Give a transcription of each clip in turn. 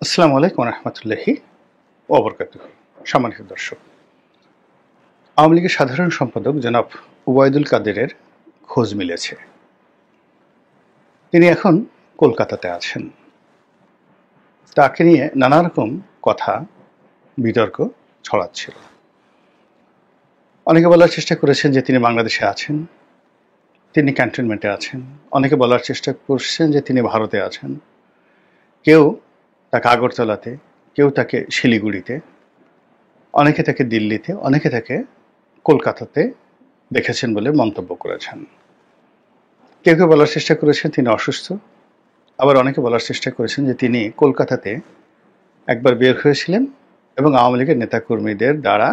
আসসালামু আলাইকুম রহমতুল্লাহি ওবরকাতুহ। সম্মানিত দর্শক, আওয়ামী লীগের সাধারণ সম্পাদক জনাব ওবায়দুল কাদেরের খোঁজ মিলেছে। তিনি এখন কলকাতাতে আছেন। তাকে নিয়ে নানা রকম কথা বিতর্ক ছড়াচ্ছিল। অনেকে বলার চেষ্টা করেছেন যে তিনি বাংলাদেশে আছেন, তিনি ক্যান্টনমেন্টে আছেন। অনেকে বলার চেষ্টা করছেন যে তিনি ভারতে আছেন। কেউ তাকে আগরতলাতে, কেউ তাকে শিলিগুড়িতে, অনেকে তাকে দিল্লিতে, অনেকে তাকে কলকাতাতে দেখেছেন বলে মন্তব্য করেছেন। কেউ কেউ বলার চেষ্টা করেছেন তিনি অসুস্থ, আবার অনেকে বলার চেষ্টা করেছেন যে তিনি কলকাতাতে একবার বের হয়েছিলেন এবং আওয়ামী লীগের নেতাকর্মীদের দ্বারা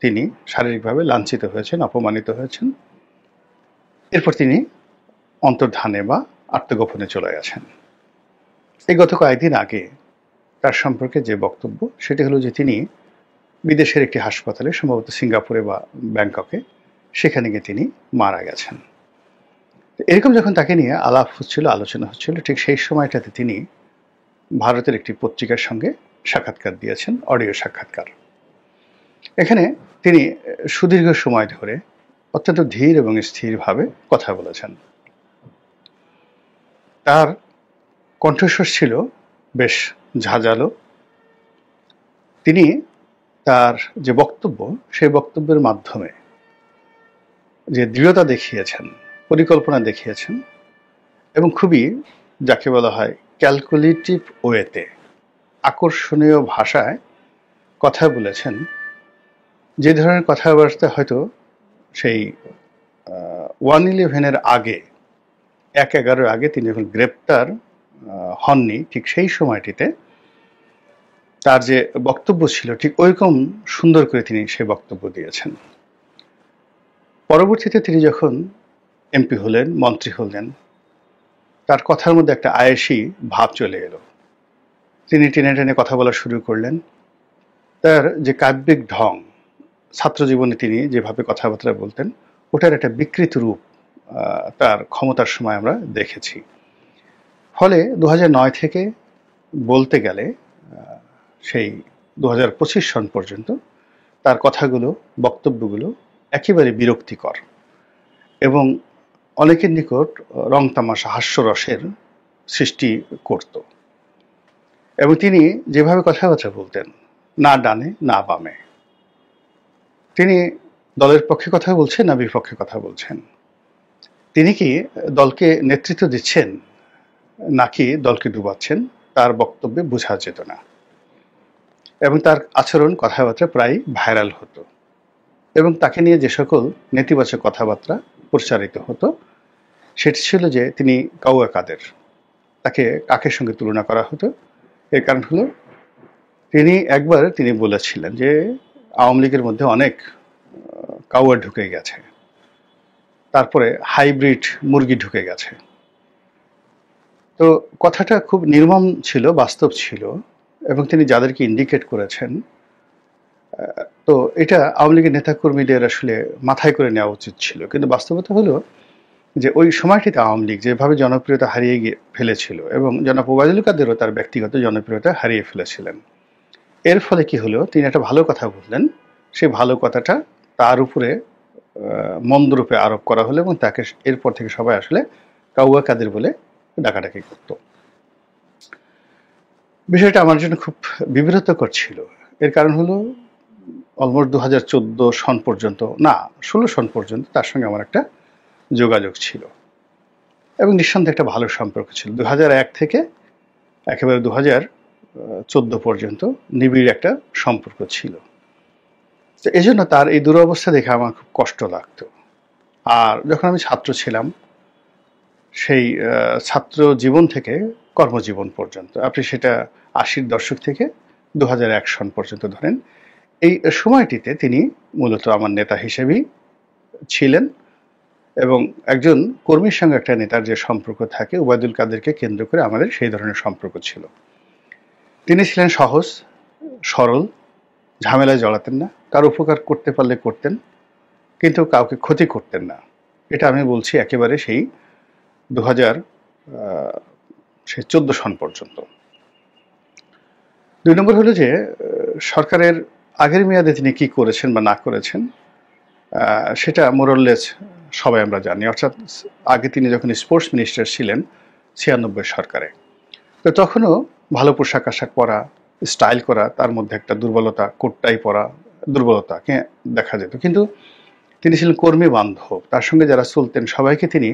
তিনি শারীরিকভাবে লাঞ্ছিত হয়েছেন, অপমানিত হয়েছেন। এরপর তিনি অন্তর্ধানে বা আত্মগোপনে চলে গেছেন। এই গত কয়েকদিন আগে তার সম্পর্কে যে বক্তব্য, সেটি হলো যে তিনি বিদেশের একটি হাসপাতালে, সম্ভবত সিঙ্গাপুরে বা ব্যাংককে, সেখানে গিয়ে তিনি মারা গেছেন। এরকম যখন তাকে নিয়ে আলাপ হচ্ছিল, আলোচনা হচ্ছিল, ঠিক সেই সময়টাতে তিনি ভারতের একটি পত্রিকার সঙ্গে সাক্ষাৎকার দিয়েছেন, অডিও সাক্ষাৎকার। এখানে তিনি সুদীর্ঘ সময় ধরে অত্যন্ত ধীর এবং স্থিরভাবে কথা বলেছেন। তার কণ্ঠস্বর ছিল বেশ ঝাঁঝালো। তিনি তার যে বক্তব্য, সেই বক্তব্যের মাধ্যমে যে দৃঢ়তা দেখিয়েছেন, পরিকল্পনা দেখিয়েছেন এবং খুবই, যাকে বলা হয় ক্যালকুলেটিভ ওয়েতে, আকর্ষণীয় ভাষায় কথা বলেছেন, যে ধরনের কথাবার্তা হয়তো সেই 1/11-এর আগে, 1/11-এর আগে তিনি যখন গ্রেপ্তার হননি, ঠিক সেই সময়টিতে তার যে বক্তব্য ছিল, ঠিক ওইরকম সুন্দর করে তিনি সেই বক্তব্য দিয়েছেন। পরবর্তীতে তিনি যখন এমপি হলেন, মন্ত্রী হলেন, তার কথার মধ্যে একটা আয়েশি ভাব চলে এলো। তিনি টেনে টেনে কথা বলা শুরু করলেন। তার যে কাব্যিক ঢং, ছাত্র জীবনে তিনি যেভাবে কথাবার্তা বলতেন, ওটার একটা বিকৃত রূপ তার ক্ষমতার সময় আমরা দেখেছি। ফলে 2009 থেকে বলতে গেলে সেই 2025 সন পর্যন্ত তার কথাগুলো, বক্তব্যগুলো একেবারে বিরক্তিকর এবং অনেকের নিকট রং তামাশা, হাস্যরসের সৃষ্টি করত। এবং তিনি যেভাবে কথাবার্তা বলতেন, না ডানে না বামে, তিনি দলের পক্ষে কথা বলছেন না বিপক্ষে কথা বলছেন, তিনি কি দলকে নেতৃত্ব দিচ্ছেন নাকি দলকে ডুবাচ্ছেন, তার বক্তব্যে বোঝা যেত না। এবং তার আচরণ, কথাবার্তা প্রায় ভাইরাল হতো এবং তাকে নিয়ে যে সকল নেতিবাচক কথাবার্তা প্রচারিত হতো, সেটি ছিল যে তিনি কাউয়া কাদের, তাকে কাকের সঙ্গে তুলনা করা হতো। এর কারণ হলো একবার তিনি বলেছিলেন যে আওয়ামী লীগের মধ্যে অনেক কাউয়া ঢুকে গেছে, তারপরে হাইব্রিড মুরগি ঢুকে গেছে। তো কথাটা খুব নির্মম ছিল, বাস্তব ছিল এবং তিনি যাদেরকে ইন্ডিকেট করেছেন, তো এটা আওয়ামী লীগের নেতাকর্মীদের আসলে মাথায় করে নেওয়া উচিত ছিল। কিন্তু বাস্তবতা হলো যে ওই সময়টিতে আওয়ামী লীগ যেভাবে জনপ্রিয়তা হারিয়ে ফেলেছিল এবং জনাব ওবায়দুল কাদেরও তার ব্যক্তিগত জনপ্রিয়তা হারিয়ে ফেলেছিলেন। এর ফলে কি হলো, তিনি একটা ভালো কথা বললেন, সেই ভালো কথাটা তার উপরে মন্দরূপে আরোপ করা হলো এবং তাকে এরপর থেকে সবাই আসলে কাউয়া কাদের বলে ডাকাডাকি করত। বিষয়টা আমার জন্য খুব বিব্রতকর ছিল। এর কারণ হলো অলমোস্ট 2014 সন পর্যন্ত, না 16 সন পর্যন্ত তার সঙ্গে আমার একটা যোগাযোগ ছিল এবং নিঃসন্দেহে একটা ভালো সম্পর্ক ছিল। 2001 থেকে একেবারে 2014 পর্যন্ত নিবিড় একটা সম্পর্ক ছিল। তো এই জন্য তার এই দুরবস্থা দেখে আমার খুব কষ্ট লাগতো। আর যখন আমি ছাত্র ছিলাম, সেই ছাত্র জীবন থেকে কর্মজীবন পর্যন্ত, আপনি সেটা 80-র দশক থেকে 2001 সন পর্যন্ত ধরেন, এই সময়টিতে তিনি মূলত আমার নেতা হিসেবেই ছিলেন এবং একজন কর্মীর সঙ্গে একটা নেতার যে সম্পর্ক থাকে, ওবায়দুল কাদেরকে কেন্দ্র করে আমাদের সেই ধরনের সম্পর্ক ছিল। তিনি ছিলেন সহজ সরল, ঝামেলায় জড়াতেন না, কারো উপকার করতে পারলে করতেন, কিন্তু কাউকে ক্ষতি করতেন না। এটা আমি বলছি একেবারে সেই 2014 সন পর্যন্ত। 2 নম্বর হলো যে সরকারের আগের মেয়াদে তিনি কি করেছেন বা না করেছেন সেটা মোরললেস সবাই আমরা জানি। অর্থাৎ আগে তিনি যখন স্পোর্টস মিনিস্টার ছিলেন 96 সরকারে, তো তখনও ভালো পোশাক আশাক পরা, স্টাইল করা, তার মধ্যে একটা দুর্বলতা, কোটটাই পরা দুর্বলতাকে দেখা যেত। কিন্তু তিনি ছিলেন কর্মী বান্ধব, তার সঙ্গে যারা চলতেন সবাইকে তিনি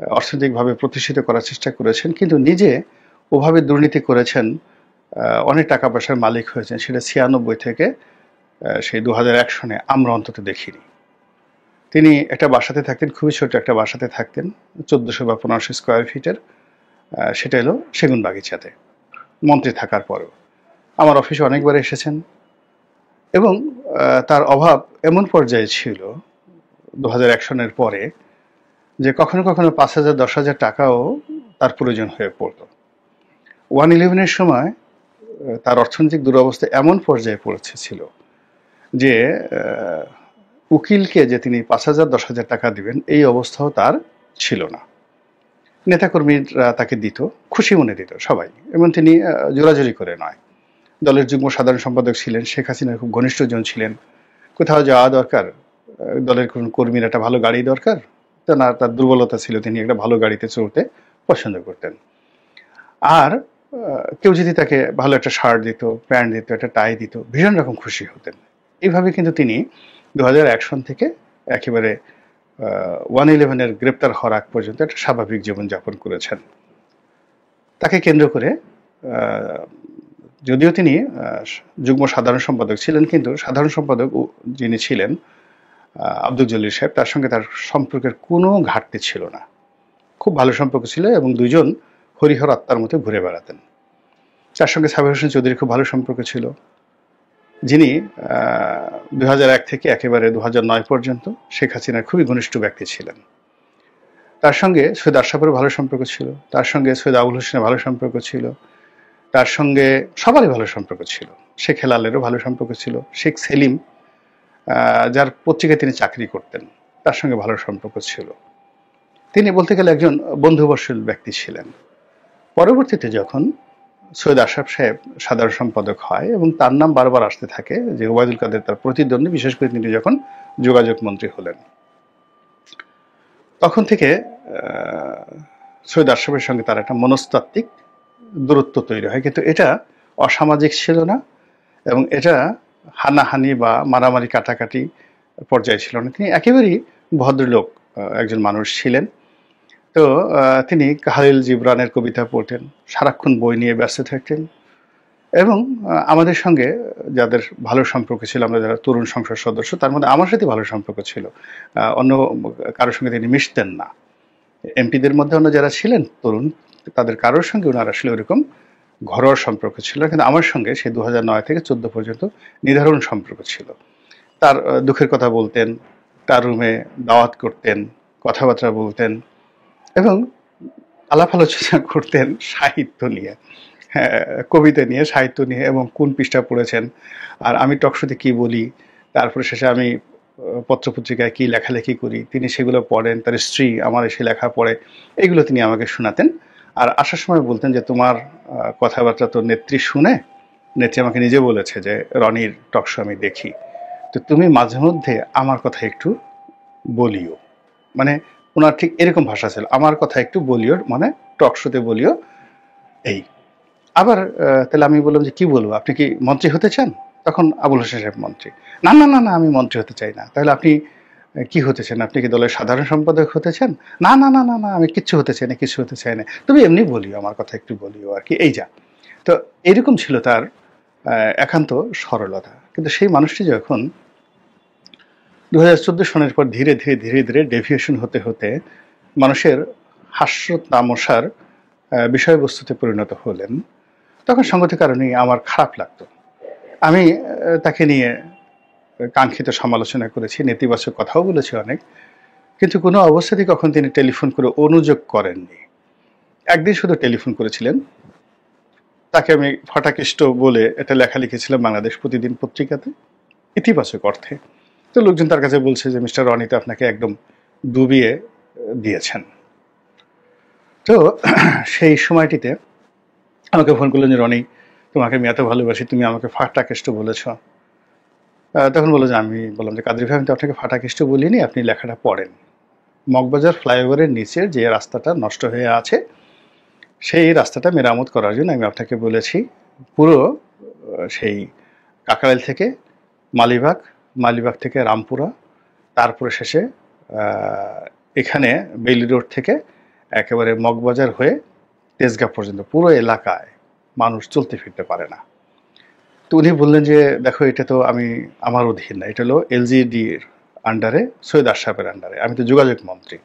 অর্থনৈতিকভাবে প্রতিষ্ঠিত করার চেষ্টা করেছেন, কিন্তু নিজে ওভাবে দুর্নীতি করেছেন, অনেক টাকা পয়সার মালিক হয়েছেন, সেটা 96 থেকে সেই 2001 সনে আমরা অন্তত দেখিনি। তিনি একটা বাসাতে থাকতেন, খুবই ছোট একটা বাসাতে থাকতেন, 1400 বা 1500 স্কোয়ার ফিটের, সেটা এলো সেগুনবাগিচাতে, মন্ত্রী থাকার পরেও। আমার অফিসে অনেকবার এসেছেন এবং তার অভাব এমন পর্যায়ে ছিল 2001 সনের পরে যে কখনো কখনো 5,000 10,000 টাকাও তার প্রয়োজন হয়ে পড়ত। 1/11-এর সময় তার অর্থনৈতিক দুরবস্থা এমন পর্যায়ে পৌঁছেছিল যে উকিলকে যে তিনি 5,000 10,000 টাকা দিবেন এই অবস্থাও তার ছিল না। নেতাকর্মীরা তাকে দিত, খুশি মনে দিত সবাই, এবং তিনি জোরাজুরি করে নয়। দলের যুগ্ম সাধারণ সম্পাদক ছিলেন, শেখ হাসিনার খুব ঘনিষ্ঠজন ছিলেন। কোথাও যাওয়া দরকার, দলের কোন কর্মীর একটা ভালো গাড়ি দরকার, তো না, তার দুর্বলতা ছিল তিনি একটা ভালো গাড়িতে চড়তে পছন্দ করতেন। আর কেউ যদি তাকে ভালো একটা শার্ট দিত, প্যান্ট দিত, একটা টাই দিত, ভীষণ রকম খুশি হতেন। এইভাবে কিন্তু তিনি 2001 সন থেকে একেবারে 1/11-এর গ্রেপ্তার হওয়ার আগ পর্যন্ত একটা স্বাভাবিক জীবনযাপন করেছেন। তাকে কেন্দ্র করে যদিও তিনি যুগ্ম সাধারণ সম্পাদক ছিলেন, কিন্তু সাধারণ সম্পাদক যিনি ছিলেন আব্দুল জলিল সাহেব, তার সঙ্গে তার সম্পর্কের কোনো ঘাটতি ছিল না, খুব ভালো সম্পর্ক ছিল এবং দুজন হরিহর আত্মার মতো ঘুরে বেড়াতেন। তার সঙ্গে সাবির হোসেন চৌধুরীর খুব ভালো সম্পর্ক ছিল, যিনি 2001 থেকে একেবারে 2009 পর্যন্ত শেখ হাসিনার খুবই ঘনিষ্ঠ ব্যক্তি ছিলেন। তার সঙ্গে সৈয়দ আশরাফেরও ভালো সম্পর্ক ছিল, তার সঙ্গে সৈয়দ আবুল হোসেনের ভালো সম্পর্ক ছিল, তার সঙ্গে সবারই ভালো সম্পর্ক ছিল। শেখ হেলালেরও ভালো সম্পর্ক ছিল। শেখ সেলিম, যার পত্রিকায় তিনি চাকরি করতেন, তার সঙ্গে ভালো সম্পর্ক ছিল। তিনি বলতে গেলে একজন বন্ধুবৎসল ব্যক্তি ছিলেন। পরবর্তীতে যখন সৈয়দ আশরাফ সাহেব সাধারণ সম্পাদক হয় এবং তার নাম বারবার আসতে থাকে যে ওবায়দুল কাদের তার প্রতিদ্বন্দ্বী, বিশেষ করে তিনি যখন যোগাযোগ মন্ত্রী হলেন, তখন থেকে সৈয়দ আশরাফের সঙ্গে তার একটা মনস্তাত্ত্বিক দূরত্ব তৈরি হয়। কিন্তু এটা অসামাজিক ছিল না এবং এটা হানাহানি বা মারামারি কাটাকাটি পর্যায়ে ছিল না। তিনি একেবারেই ভদ্রলোক একজন মানুষ ছিলেন। তো তিনি খালিল জিবরানের কবিতা পড়তেন, সারাক্ষণ বই নিয়ে ব্যস্ত থাকতেন এবং আমাদের সঙ্গে যাদের ভালো সম্পর্ক ছিল, আমরা যারা তরুণ সংসদ সদস্য, তার মধ্যে আমার সাথে ভালো সম্পর্ক ছিল। অন্য কারোর সঙ্গে তিনি মিশতেন না। এমপিদের মধ্যে অন্য যারা ছিলেন তরুণ, তাদের কারোর সঙ্গে ওনার আসলে ওরকম ঘরোয়া সম্পর্ক ছিল, কিন্তু আমার সঙ্গে সে 2009 থেকে 14 পর্যন্ত নির্ধারণ সম্পর্ক ছিল। তার দুঃখের কথা বলতেন, তার রুমে দাওয়াত করতেন, কথাবার্তা বলতেন এবং আলাপ আলোচনা করতেন সাহিত্য নিয়ে, কবিতা নিয়ে, সাহিত্য নিয়ে, এবং কোন পৃষ্ঠা পড়েছেন আর আমি টকশোতে কি বলি, তারপরে শেষে আমি পত্রপত্রিকায় কি লেখালেখি করি, তিনি সেগুলো পড়েন, তার স্ত্রী আমার এসে লেখা পড়ে, এগুলো তিনি আমাকে শোনাতেন। আর আসার সময় বলতেন যে তোমার কথাবার্তা তো নেত্রী শুনে, নেত্রী আমাকে নিজে বলেছে যে রনির টকশো আমি দেখি, তো তুমি মাঝে মধ্যে আমার কথা একটু বলিও। মানে ওনার ঠিক এরকম ভাষা ছিল, আমার কথা একটু বলিও, মানে টকশোতে বলিও। এই আবার তাহলে আমি বললাম যে কি বলবো, আপনি কি মন্ত্রী হতে চান? তখন আবুল হোসেন সাহেব মন্ত্রী। না না না না, আমি মন্ত্রী হতে চাই না। তাহলে আপনি কি হতে চান? আপনি কি দলের সাধারণ সম্পাদক হতে চান? না না না না না, আমি কিচ্ছু হতে চাই না, কিছু হতে চাই না, তুমি এমনি বলিও, আমার কথা একটু বলিও আর কি, এই যা। তো এরকম ছিল তার একান্ত সরলতা। কিন্তু সেই মানুষটি যখন 2014 সনের পর ধীরে ধীরে ধীরে ধীরে ডেভিয়েশন হতে হতে মানুষের হাস্য তামাশার বিষয়বস্তুতে পরিণত হলেন, তখন সঙ্গত কারণেই আমার খারাপ লাগতো। আমি তাকে নিয়ে কাঙ্ক্ষিত সমালোচনা করেছি, নেতিবাচক কথাও বলেছি অনেক, কিন্তু কোনো অবস্থাতেই কখন তিনি টেলিফোন করে অনুযোগ করেননি। একদিন শুধু টেলিফোন করেছিলেন, তাকে আমি ফটাকেষ্ট বলে একটা লেখা লিখেছিলাম বাংলাদেশ প্রতিদিন পত্রিকাতে, ইতিবাচক অর্থে। তো লোকজন তার কাছে বলছে যে মিস্টার রনি তো আপনাকে একদম ডুবিয়ে দিয়েছেন। তো সেই সময়টিতে আমাকে ফোন করলেন যে রনি, তোমাকে আমি এত ভালোবাসি, তুমি আমাকে ফাটাকেষ্ট বলেছ। তখন বললো যে আমি বললাম যে কাদের ভাই, আমি তো আপনাকে ফাটাকেষ্ট বলিনি, আপনি লেখাটা পড়েন। মগবাজার ফ্লাইওভারের নিচের যে রাস্তাটা নষ্ট হয়ে আছে সেই রাস্তাটা মেরামত করার জন্য আমি আপনাকে বলেছি। পুরো সেই কাকরাইল থেকে মালিবাগ, মালিবাগ থেকে রামপুরা, তারপরে শেষে এখানে বেইলি রোড থেকে একেবারে মগবাজার হয়ে তেজগাঁ পর্যন্ত পুরো এলাকায় মানুষ চলতে ফিরতে পারে না। তো উনি বললেন যে দেখো, এটা তো আমার অধীন না, এটা হলো এলজিডির আন্ডারে, সৈয়দ আশরাফের আন্ডারে, আমি তো যোগাযোগ মন্ত্রী।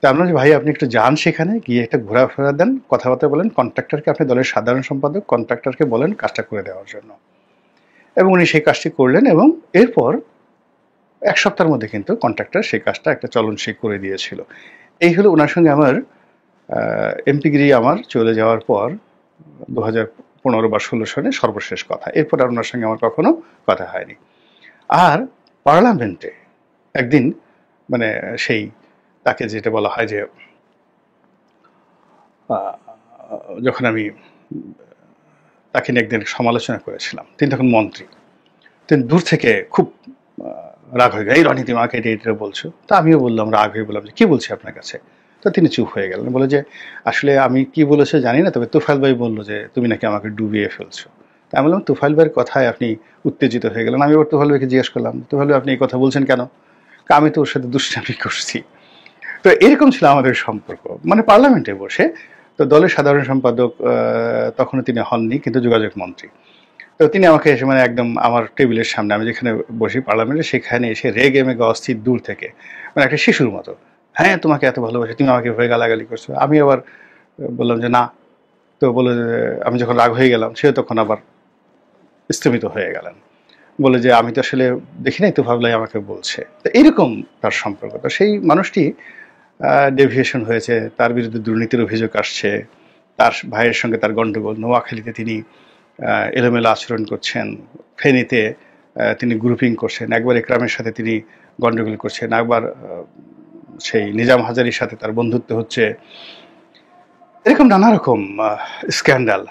তা আমরা যে ভাই আপনি একটু যান, সেখানে গিয়ে একটা ঘোরাফেরা দেন, কথাবার্তা বলেন, কন্ট্রাক্টরকে, আপনি দলের সাধারণ সম্পাদক, কন্ট্রাক্টরকে বলেন কাজটা করে দেওয়ার জন্য। এবং উনি সেই কাজটি করলেন এবং এরপর 1 সপ্তাহের মধ্যে কিন্তু কন্ট্রাক্টর সেই কাজটা একটা চলনসই করে দিয়েছিল। এই হলো ওনার সঙ্গে আমার এমপিগিরি আমার চলে যাওয়ার পর 2015 বা 16 সালে সর্বশেষ কথা। এরপর আর ওনার সঙ্গে আমার কখনো কথা হয়নি। আর পার্লামেন্টে একদিন মানে সেই তাকে যেটা বলা হয় যে যখন আমি তাকে নিয়ে একদিন সমালোচনা করেছিলাম, তিনি তখন মন্ত্রী, তিনি দূর থেকে খুব রাগ হয়ে গেল, এই রনি তুমি আমাকে এটা বলছো। তা আমিও বললাম, রাগ হয়ে বললাম যে কি বলছি আপনার কাছে। তো তিনি চুপ হয়ে গেলেন, বলে যে আসলে আমি কি বলেছে জানি না, তবে তুফাইল ভাই বললো যে তুমি নাকি আমাকে ডুবিয়ে ফেলছো। তা আমি বললাম তুফাইল ভাইয়ের কথায় আপনি উত্তেজিত হয়ে গেলেন। আমি এবার তুফাইল ভাইকে জিজ্ঞেস করলাম, তুফাইল ভাই আপনি এই কথা বলছেন কেন? আমি তো ওর সাথে দুষ্টামি করছি। তো এরকম ছিল আমাদের সম্পর্ক, মানে পার্লামেন্টে বসে। তো দলের সাধারণ সম্পাদক তখনও তিনি হননি, কিন্তু যোগাযোগ মন্ত্রী। তো তিনি আমাকে এসে মানে একদম আমার টেবিলের সামনে, আমি যেখানে বসি পার্লামেন্টে, সেখানে এসে রেগে মেগে অস্থির দূর থেকে, মানে একটা শিশুর মতো, হ্যাঁ তোমাকে এত ভালোবাসি, তুমি আমাকে ভয়ে গালাগালি করছো। আমি আবার বললাম যে না। তো বলে যে আমি যখন রাগ হয়ে গেলাম, সে তখন আবার স্থমিত হয়ে গেলেন, বলে যে আমি তো আসলে দেখি নাই, তো ভাবলাই আমাকে বলছে। তো এইরকম তার সম্পর্ক। তো সেই মানুষটি ডেভিয়েশন হয়েছে, তার বিরুদ্ধে দুর্নীতির অভিযোগ আসছে, তার ভাইয়ের সঙ্গে তার গণ্ডগোল, নোয়াখালীতে তিনি এলোমেলো আচরণ করছেন, ফেনীতে তিনি গ্রুপিং করছেন, একবার একরামের সাথে তিনি গণ্ডগোল করছেন, একবার সেই নিজাম হাজারির সাথে তার বন্ধুত্ব হচ্ছে, এরকম নানা রকম স্ক্যান্ডাল।